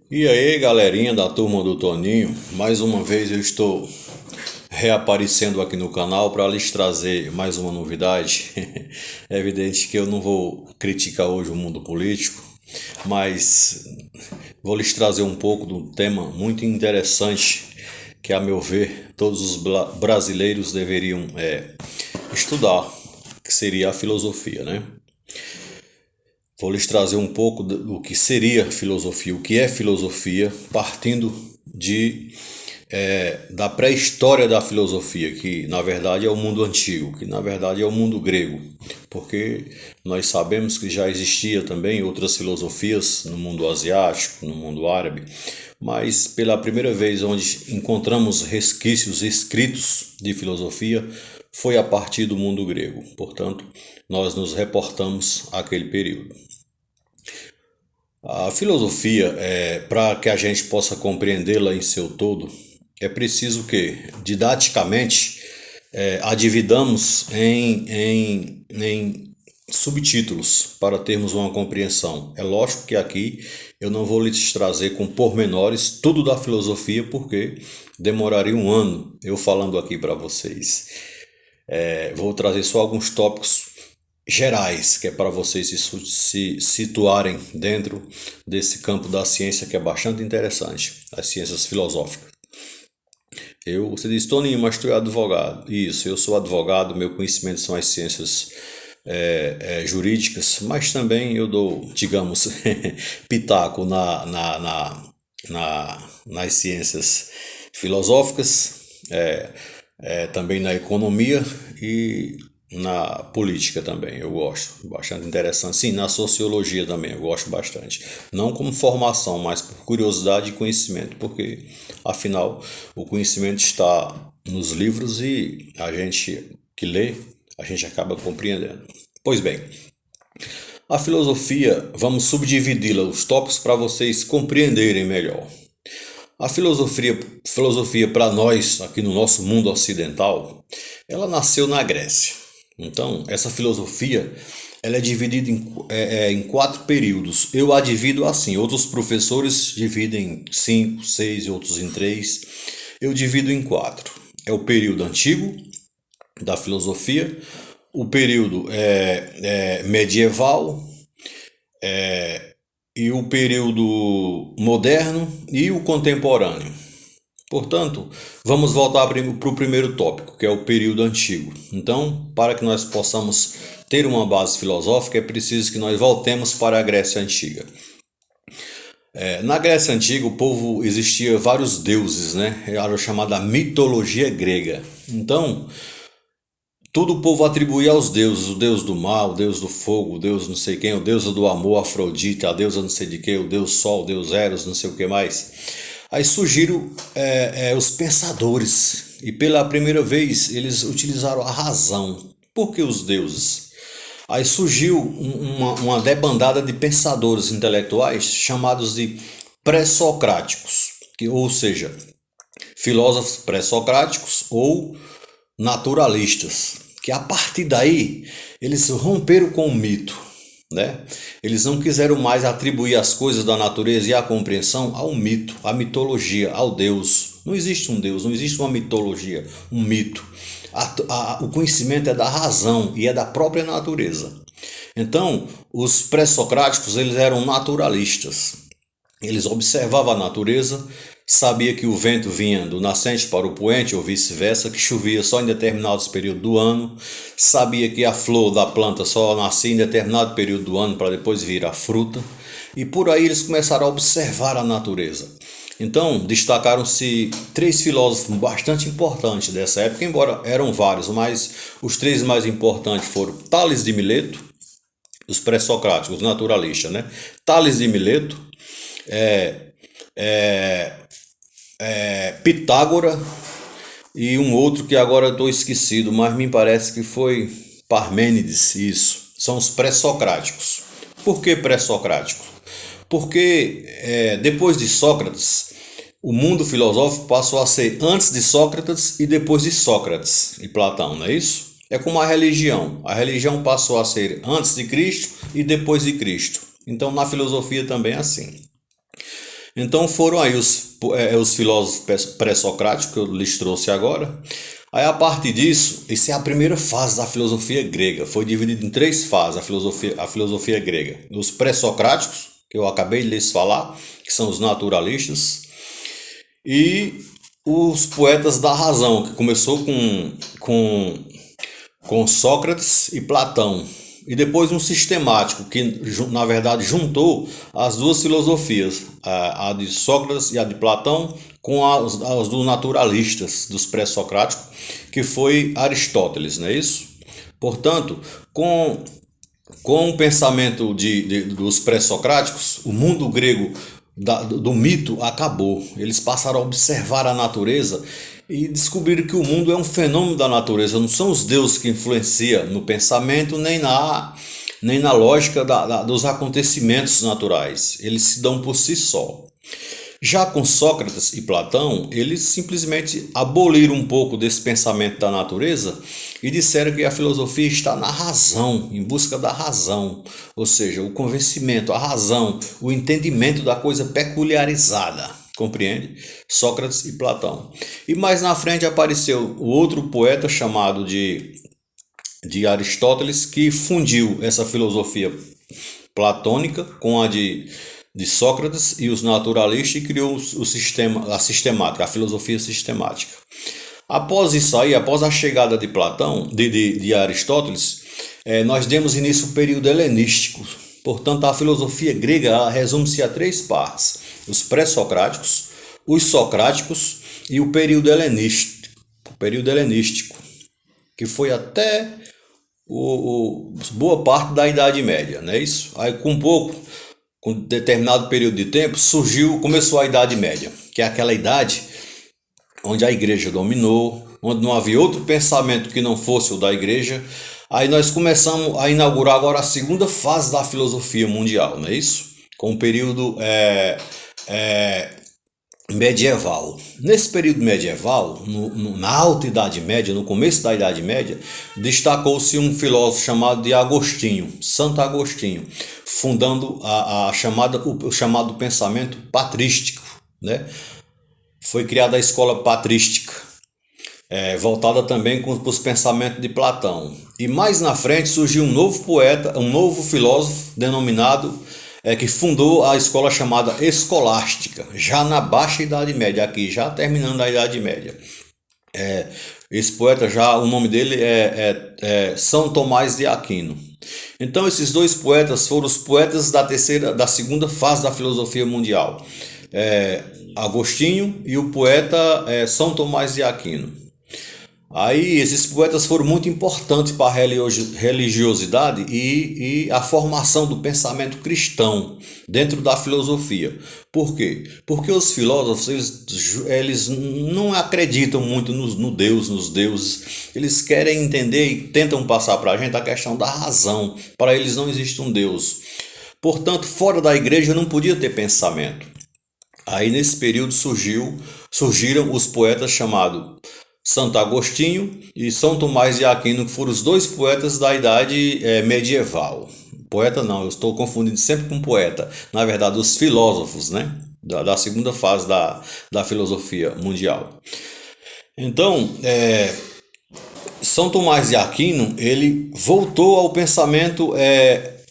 E aí, galerinha da turma do Toninho, mais uma vez eu estou reaparecendo aqui no canal para lhes trazer mais uma novidade. É evidente que eu não vou criticar hoje o mundo político, mas vou lhes trazer um pouco de um tema muito interessante que, a meu ver, todos os brasileiros deveriam estudar, que seria a filosofia, né? Vou lhes trazer um pouco do que seria filosofia, o que é filosofia, partindo da pré-história da filosofia, que na verdade é o mundo antigo, que na verdade é o mundo grego, porque nós sabemos que já existia também outras filosofias no mundo asiático, no mundo árabe, mas pela primeira vez onde encontramos resquícios escritos de filosofia foi a partir do mundo grego. Portanto, nós nos reportamos àquele período. A filosofia, para que a gente possa compreendê-la em seu todo, é preciso que, didaticamente, a dividamos em subtítulos para termos uma compreensão. É lógico que aqui eu não vou lhes trazer com pormenores tudo da filosofia, porque demoraria um ano eu falando aqui para vocês. Vou trazer só alguns tópicos gerais, que é para vocês se situarem dentro desse campo da ciência que é bastante interessante, as ciências filosóficas. Você diz, Toninho, mas tu é advogado. Isso, eu sou advogado, meu conhecimento são as ciências jurídicas, mas também eu dou, digamos, pitaco nas ciências filosóficas, também na economia e na política também, eu gosto, bastante interessante. Sim, na sociologia também, eu gosto bastante. Não como formação, mas por curiosidade e conhecimento, porque afinal o conhecimento está nos livros e a gente que lê, a gente acaba compreendendo. Pois bem, a filosofia, vamos subdividi-la, os tópicos para vocês compreenderem melhor. A filosofia para nós, aqui no nosso mundo ocidental, ela nasceu na Grécia. Então, essa filosofia ela é dividida em quatro períodos. Eu a divido assim, outros professores dividem em cinco, seis e outros em três. Eu divido em quatro. É o período antigo da filosofia, o período medieval, e o período moderno e o contemporâneo. Portanto, vamos voltar para o primeiro tópico, que é o período antigo. Então, para que nós possamos ter uma base filosófica, é preciso que nós voltemos para a Grécia Antiga. Na Grécia Antiga, o povo existia vários deuses, né? Era chamada mitologia grega. Então, tudo o povo atribuía aos deuses, o deus do mar, o deus do fogo, o deus não sei quem, o deus do amor, Afrodite, a deusa não sei de quê, o deus sol, o deus Eros, não sei o que mais. Aí surgiram os pensadores e pela primeira vez eles utilizaram a razão. Por que os deuses? Aí surgiu uma debandada de pensadores intelectuais chamados de pré-socráticos, ou seja, filósofos pré-socráticos ou naturalistas, que a partir daí eles romperam com o mito, né? Eles não quiseram mais atribuir as coisas da natureza e a compreensão ao mito, à mitologia, ao Deus. Não existe um Deus, não existe uma mitologia, um mito. O conhecimento é da razão e é da própria natureza. Então, os pré-socráticos eles eram naturalistas. Eles observavam a natureza, sabia que o vento vinha do nascente para o poente ou vice-versa, que chovia só em determinados períodos do ano, sabia que a flor da planta só nascia em determinado período do ano para depois vir a fruta, e por aí eles começaram a observar a natureza. Então, destacaram-se três filósofos bastante importantes dessa época, embora eram vários, mas os três mais importantes foram Tales de Mileto, os pré-socráticos, naturalistas, né? Tales de Mileto, é, é, Pitágora e um outro que agora estou esquecido, mas me parece que foi Parmênides, isso. São os pré-socráticos. Por que pré-socráticos? Porque depois de Sócrates, o mundo filosófico passou a ser antes de Sócrates e depois de Sócrates e Platão, não é isso? É como a religião. A religião passou a ser antes de Cristo e depois de Cristo. Então, na filosofia também é assim. Então foram aí os filósofos pré-socráticos que eu lhes trouxe agora. Aí a partir disso, essa é a primeira fase da filosofia grega. Foi dividida em três fases a filosofia grega. Os pré-socráticos, que eu acabei de lhes falar, que são os naturalistas, e os poetas da razão, que começou com Sócrates e Platão. E depois um sistemático, que na verdade juntou as duas filosofias, a de Sócrates e a de Platão, com as dos naturalistas, dos pré-socráticos, que foi Aristóteles, não é isso? Portanto, com o pensamento dos pré-socráticos, o mundo grego do mito acabou. Eles passaram a observar a natureza e descobriram que o mundo é um fenômeno da natureza, não são os deuses que influenciam no pensamento nem na lógica dos acontecimentos naturais. Eles se dão por si só. Já com Sócrates e Platão, eles simplesmente aboliram um pouco desse pensamento da natureza e disseram que a filosofia está na razão, em busca da razão, ou seja, o convencimento, a razão, o entendimento da coisa peculiarizada. Compreende? Sócrates e Platão. E mais na frente apareceu o outro poeta chamado de Aristóteles, que fundiu essa filosofia platônica com a de Sócrates e os naturalistas e criou a sistemática, a filosofia sistemática. Após isso aí, após a chegada de Platão, de Aristóteles, nós demos início ao período helenístico. Portanto, a filosofia grega resume-se a três partes: os pré-socráticos, os socráticos e o período helenístico, que foi até boa parte da Idade Média, não é isso? Aí com determinado período de tempo, começou a Idade Média, que é aquela idade onde a igreja dominou, onde não havia outro pensamento que não fosse o da igreja. Aí nós começamos a inaugurar agora a segunda fase da filosofia mundial, não é isso? Com o período medieval. Nesse período medieval, na Alta Idade Média, no começo da Idade Média, destacou-se um filósofo chamado de Agostinho, Santo Agostinho, fundando o chamado pensamento patrístico, né? Foi criada a escola patrística, voltada também com os pensamentos de Platão. E mais na frente surgiu um novo poeta, um novo filósofo denominado, que fundou a escola chamada escolástica, já na Baixa Idade Média, aqui já terminando a Idade Média. Esse poeta, o nome dele é São Tomás de Aquino. Então esses dois poetas foram os poetas da segunda fase da filosofia mundial. Agostinho e o poeta São Tomás de Aquino. Aí esses poetas foram muito importantes para a religiosidade e a formação do pensamento cristão dentro da filosofia. Por quê? Porque os filósofos eles não acreditam muito nos deuses. Eles querem entender e tentam passar para a gente a questão da razão. Para eles não existe um Deus. Portanto, fora da igreja não podia ter pensamento. Aí nesse período surgiram os poetas chamados Santo Agostinho e São Tomás de Aquino, que foram os dois poetas da idade medieval. Poeta não, eu estou confundindo sempre com poeta. Na verdade, os filósofos, né? Da segunda fase da filosofia mundial. Então, São Tomás de Aquino, ele voltou ao pensamento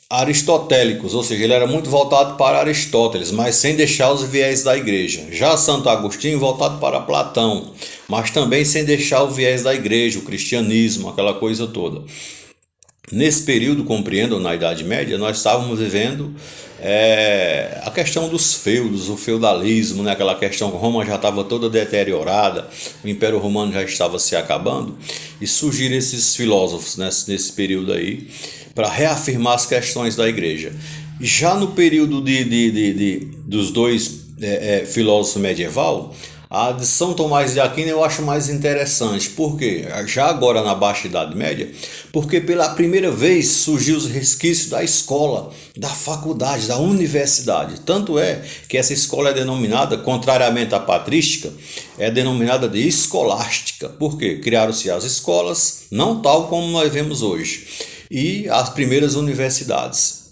aristotélicos, ou seja, ele era muito voltado para Aristóteles, mas sem deixar os viés da igreja. Já Santo Agostinho voltado para Platão, mas também sem deixar o viés da igreja, o cristianismo, aquela coisa toda. Nesse período, compreendo, na Idade Média, nós estávamos vivendo a questão dos feudos, o feudalismo, né? Aquela questão que Roma já estava toda deteriorada, o Império Romano já estava se acabando, e surgiram esses filósofos nesse período aí, para reafirmar as questões da igreja. Já no período dos dois filósofos medieval, a de São Tomás de Aquino eu acho mais interessante. Por quê? Já agora na Baixa Idade Média, porque pela primeira vez surgiu os resquícios da escola, da faculdade, da universidade. Tanto é que essa escola é denominada, contrariamente à patrística, é denominada de escolástica. Por quê? Criaram-se as escolas, não tal como nós vemos hoje, e as primeiras universidades.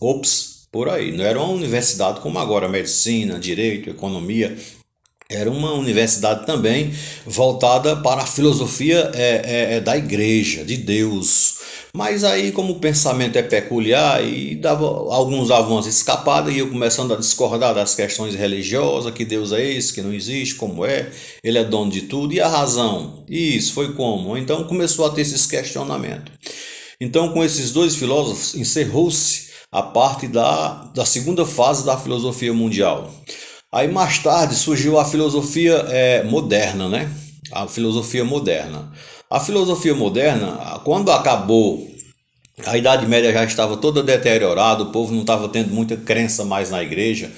por aí. Não era uma universidade como agora, medicina, direito, economia. Era uma universidade também voltada para a filosofia da igreja, de Deus. Mas aí, como o pensamento é peculiar, e alguns davam umas escapadas e eu começando a discordar das questões religiosas, que Deus é esse, que não existe, como é, ele é dono de tudo, e a razão? Isso, foi como? Então começou a ter esses questionamentos. Então, com esses dois filósofos, encerrou-se a parte da segunda fase da filosofia mundial. Aí mais tarde surgiu a filosofia moderna, né? A filosofia moderna. A filosofia moderna, quando acabou, a Idade Média já estava toda deteriorada, o povo não estava tendo muita crença mais na igreja,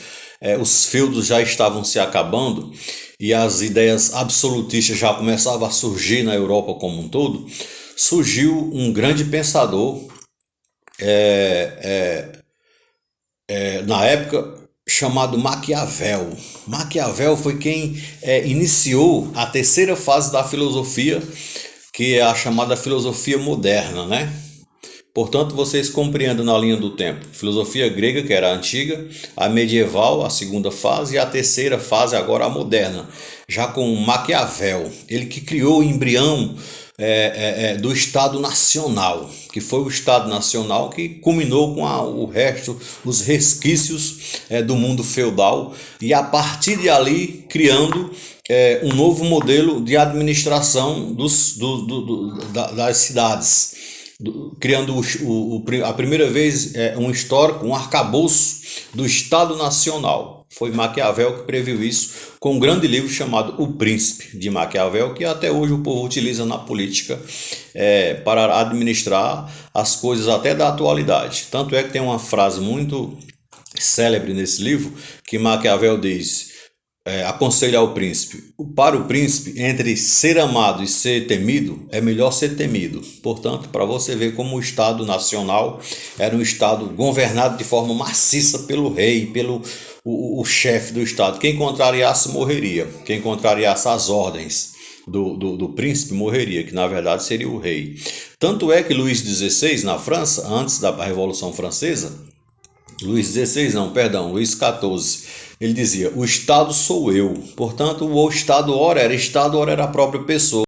os feudos já estavam se acabando e as ideias absolutistas já começavam a surgir na Europa como um todo. Surgiu um grande pensador na época chamado Maquiavel. Maquiavel foi quem iniciou a terceira fase da filosofia, que é a chamada filosofia moderna, né? Portanto, vocês compreendem na linha do tempo. Filosofia grega, que era a antiga, a medieval, a segunda fase, e a terceira fase, agora a moderna, já com Maquiavel. Ele que criou o embrião do Estado Nacional, que foi o Estado Nacional que culminou com o resto, os resquícios do mundo feudal, e a partir de ali criando um novo modelo de administração das cidades, criando a primeira vez um histórico, um arcabouço do Estado Nacional. Foi Maquiavel que previu isso com um grande livro chamado O Príncipe, de Maquiavel, que até hoje o povo utiliza na política para administrar as coisas até da atualidade. Tanto é que tem uma frase muito célebre nesse livro que Maquiavel diz: aconselha ao príncipe. Para o príncipe, entre ser amado e ser temido, é melhor ser temido. Portanto, para você ver como o Estado Nacional era um Estado governado de forma maciça pelo rei, pelo o chefe do Estado. Quem contrariasse morreria. Quem contrariasse as ordens do príncipe morreria, que na verdade seria o rei. Tanto é que Luís XVI, na França, antes da Revolução Francesa, Luís XIV, ele dizia: o Estado sou eu. Portanto, o Estado ora era Estado, ora era a própria pessoa.